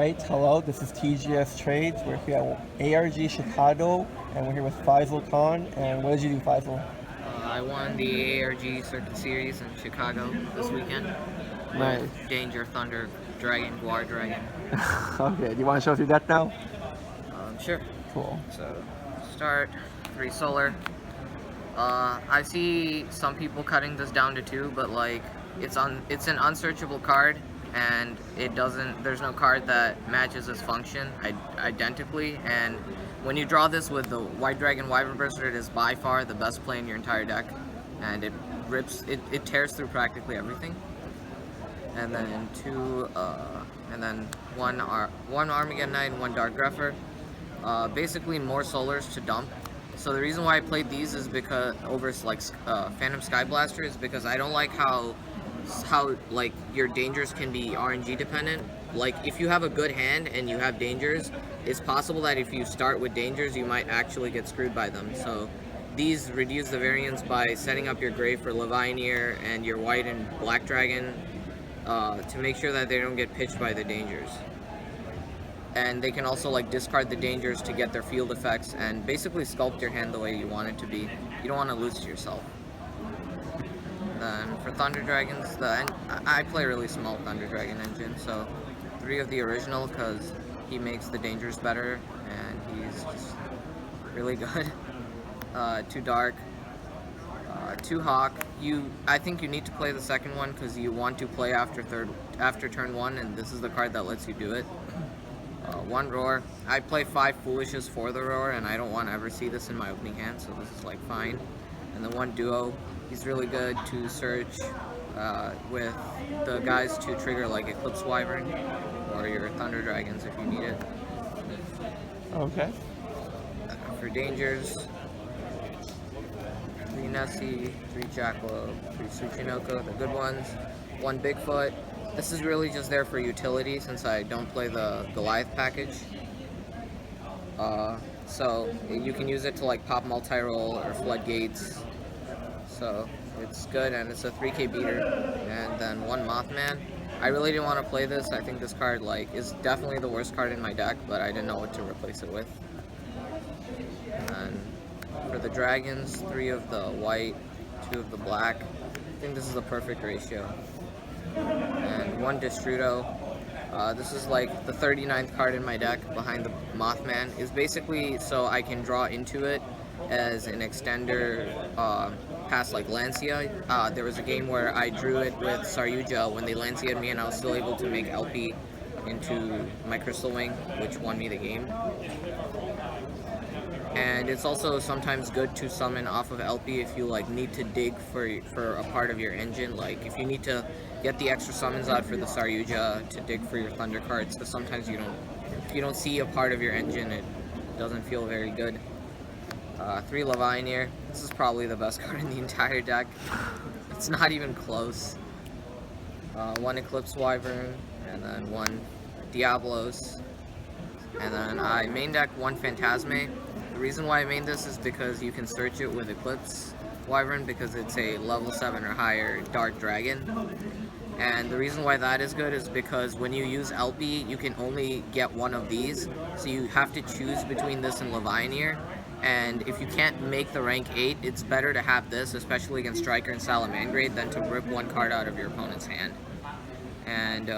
Alright, hello, this is TGS Trades. We're here at ARG Chicago, and we're here with Faisal Khan. And what did you do, Faisal? I won the ARG Circuit Series in Chicago this weekend Nice. with Danger, Thunder, Dragon, Guardragon. Okay, do you want to show us your deck now? Sure. Cool. So, start, 3 solar. I see some people cutting this down to 2, but like, it's an unsearchable card, and there's no card that matches its function identically, and when you draw this with the White Dragon Wyvern Burster, it is by far the best play in your entire deck, and it tears through practically everything. And then one Armageddon Knight and one Dark Grepher. Basically more solars to dump. So the reason why I played these is because over like Phantom Skyblaster is because I don't like how like your dangers can be RNG dependent. Like if you have a good hand and you have dangers, it's possible that if you start with dangers, you might actually get screwed by them. So these reduce the variance by setting up your gray for Levianeer and your white and black dragon to make sure that they don't get pitched by the dangers. And they can also like discard the dangers to get their field effects and basically sculpt your hand the way you want it to be. You don't want to lose to yourself. Then for Thunder Dragons, I play a really small Thunder Dragon engine, so 3 of the original because he makes the dangers better and he's just really good. 2 Dark, 2 Hawk. I think you need to play the second one because you want to play after turn 1, and this is the card that lets you do it. 1 Roar. I play 5 Foolishes for the Roar, and I don't want to ever see this in my opening hand, so this is like fine. And then 1 Duo. He's really good to search with the guys to trigger like Eclipse Wyvern or your Thunder Dragons if you need it. Okay. For dangers, 3 Nessie, 3 Jackalope, 3 Tsuchinoko, the good ones. 1 Bigfoot. This is really just there for utility since I don't play the Goliath package. So you can use it to like pop multi-roll or floodgates. So it's good, and it's a 3k beater. And then 1 Mothman. I really didn't want to play this. I think this card like is definitely the worst card in my deck, but I didn't know what to replace it with. And for the dragons, 3 of the white, 2 of the black. I think this is the perfect ratio. And 1 Destrudo. This is like the 39th card in my deck behind the Mothman. Is basically so I can draw into it as an extender past like Lancia. There was a game where I drew it with Saryuja when they Lancia'd me, and I was still able to make LP into my Crystal Wing, which won me the game. And it's also sometimes good to summon off of LP if you like need to dig for a part of your engine. Like if you need to get the extra summons out for the Saryuja to dig for your Thunder cards, because sometimes if you don't see a part of your engine, it doesn't feel very good. 3 Levianeer. This is probably the best card in the entire deck. It's not even close. 1 Eclipse Wyvern, and then 1 Diablos. And then I main deck 1 Phantasme. The reason why I made this is because you can search it with Eclipse Wyvern because it's a level 7 or higher Dark Dragon. And the reason why that is good is because when you use LP, you can only get 1 of these. So you have to choose between this and Levianeer. And if you can't make the rank 8, it's better to have this, especially against Striker and Salamangrade, than to rip 1 card out of your opponent's hand. And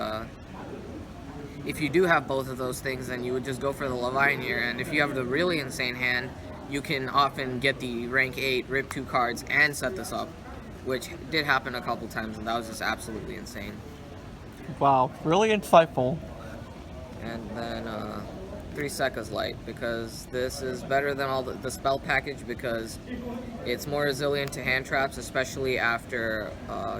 if you do have both of those things, then you would just go for the Levianeer, and if you have the really insane hand, you can often get the rank 8, rip 2 cards, and set this up, which did happen a couple times, and that was just absolutely insane. Wow, really insightful. And then 3 Sekka's Light, because this is better than all the spell package because it's more resilient to hand traps, especially after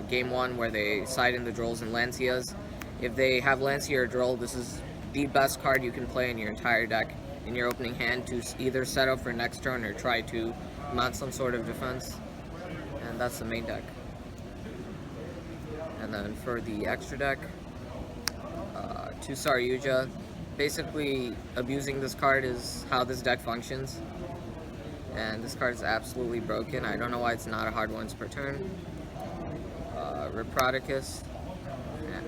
game 1 where they side in the Drolls and Lancias. If they have Lancia or Droll, this is the best card you can play in your entire deck in your opening hand to either set up for next turn or try to mount some sort of defense. And that's the main deck. And then for the extra deck, 2 Saryuja. Basically, abusing this card is how this deck functions. And this card is absolutely broken. I don't know why it's not a hard once per turn. Reproticus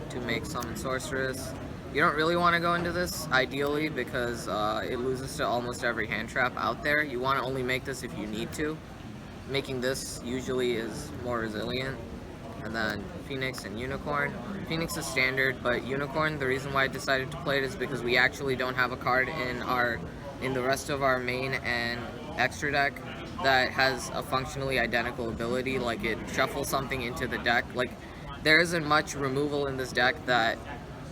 to make Summon Sorceress. You don't really want to go into this, ideally, because it loses to almost every hand trap out there. You want to only make this if you need to. Making this usually is more resilient. And then Phoenix and Unicorn. Phoenix is standard, but Unicorn, the reason why I decided to play it is because we actually don't have a card in the rest of our main and extra deck that has a functionally identical ability. Like, it shuffles something into the deck. Like, there isn't much removal in this deck that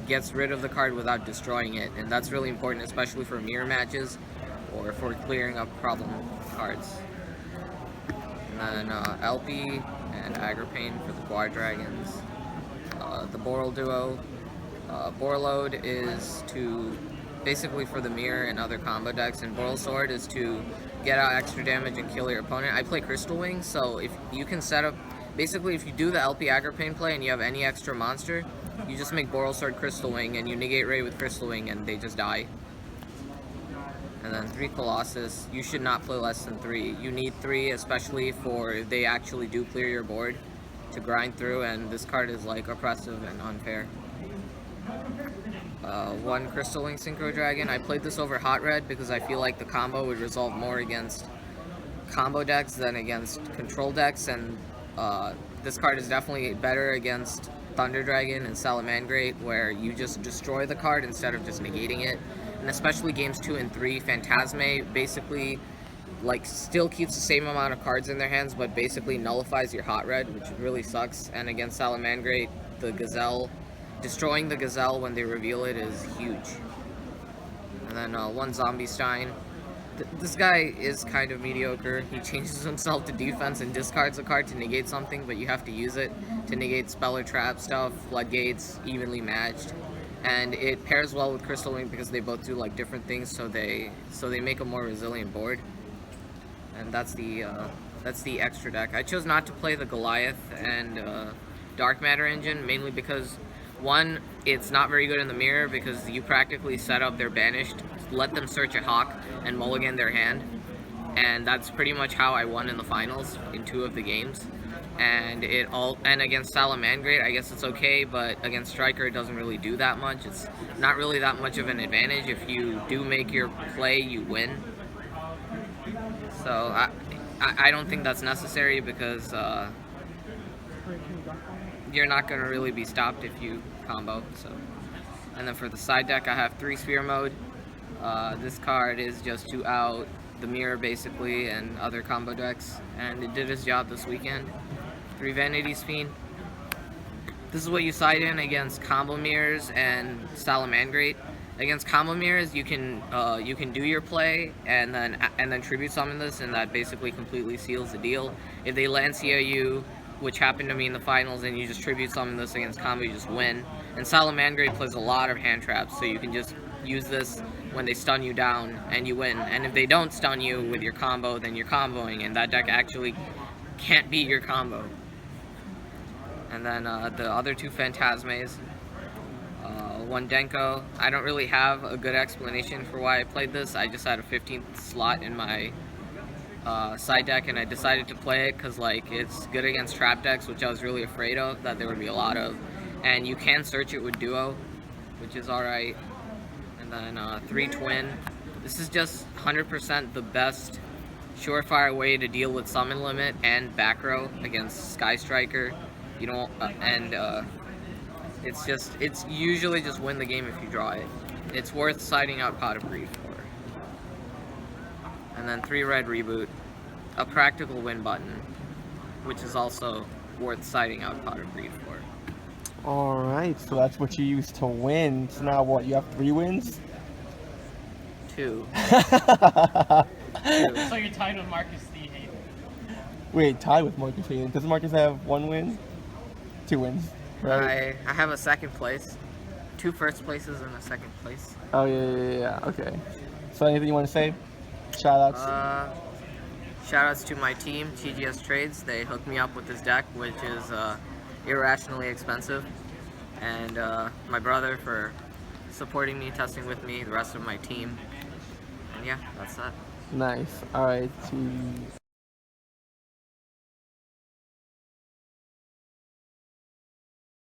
gets rid of the card without destroying it, and that's really important, especially for mirror matches or for clearing up problem cards. And then LP and Agripane for the Guardragons. The Boral duo. Borload is to basically for the mirror and other combo decks, and Boral Sword is to get out extra damage and kill your opponent. I play Crystal Wing, so if you can set up, basically if you do the LP Agripane play and you have any extra monster, you just make Boral Sword Crystal Wing and you negate Ray with Crystal Wing and they just die. And then 3 Colossus. You should not play less than 3. You need 3, especially for they actually do clear your board to grind through, and this card is like oppressive and unfair. 1 Crystal Wing Synchro Dragon. I played this over Hot Red because I feel like the combo would resolve more against combo decks than against control decks, and this card is definitely better against Thunder Dragon and Salamangreat, where you just destroy the card instead of just negating it. And especially games 2 and 3, Phantasme basically like still keeps the same amount of cards in their hands, but basically nullifies your Hot Red, which really sucks. And against Salamangreat, the Gazelle, destroying the Gazelle when they reveal it is huge. And then 1 Zombie Stein. This guy is kind of mediocre. He changes himself to defense and discards a card to negate something, but you have to use it to negate spell or trap stuff, floodgates, evenly matched. And it pairs well with Crystal Wing because they both do like different things, so they make a more resilient board. And that's the extra deck. I chose not to play the Goliath and Dark Matter engine, mainly because 1, it's not very good in the mirror because you practically set up their banished, let them search a Hawk, and mulligan their hand. And that's pretty much how I won in the finals in 2 of the games. And against Salamangreat, I guess it's okay, but against Striker, it doesn't really do that much. It's not really that much of an advantage. If you do make your play, you win. So I don't think that's necessary because you're not going to really be stopped if you combo. So, and then for the side deck, I have 3 Sphere Mode. This card is just to out the mirror basically and other combo decks, and it did its job this weekend. 3 Vanity Speen. This is what you side in against combo mirrors and Salamangreat. Against combo mirrors, you can do your play and then tribute summon this, and that basically completely seals the deal. If they land COU, which happened to me in the finals, and you just tribute summon this against combo, you just win. And Salamangreat plays a lot of hand traps, so you can just use this when they stun you down and you win. And if they don't stun you with your combo, then you're comboing, and that deck actually can't beat your combo. And then the other 2 Phantasmes. 1 Denko. I don't really have a good explanation for why I played this. I just had a 15th slot in my side deck, and I decided to play it because like it's good against trap decks, which I was really afraid of that there would be a lot of. And you can search it with Duo, which is alright. And then 3 Twin. This is just 100% the best surefire way to deal with summon limit and back row against Sky Striker. You don't it's usually just win the game if you draw it. It's worth siding out Pot of Grief for. And then 3 Red Reboot, a practical win button, which is also worth siding out Pot of Grief for. Alright, so that's what you used to win. So now what, you have 3 wins? 2. So you're tied with Marcus D. Hayden. Wait, tied with Marcus Hayden. Doesn't Marcus have 1 win? 2 wins, right? I have a 2nd place, 2 first places and a 2nd place. Oh yeah, okay. So anything you want to say? Shoutouts? Shoutouts to my team, TGS Trades. They hooked me up with this deck, which is irrationally expensive. And my brother for supporting me, testing with me, the rest of my team. And yeah, that's that. Nice. Alright,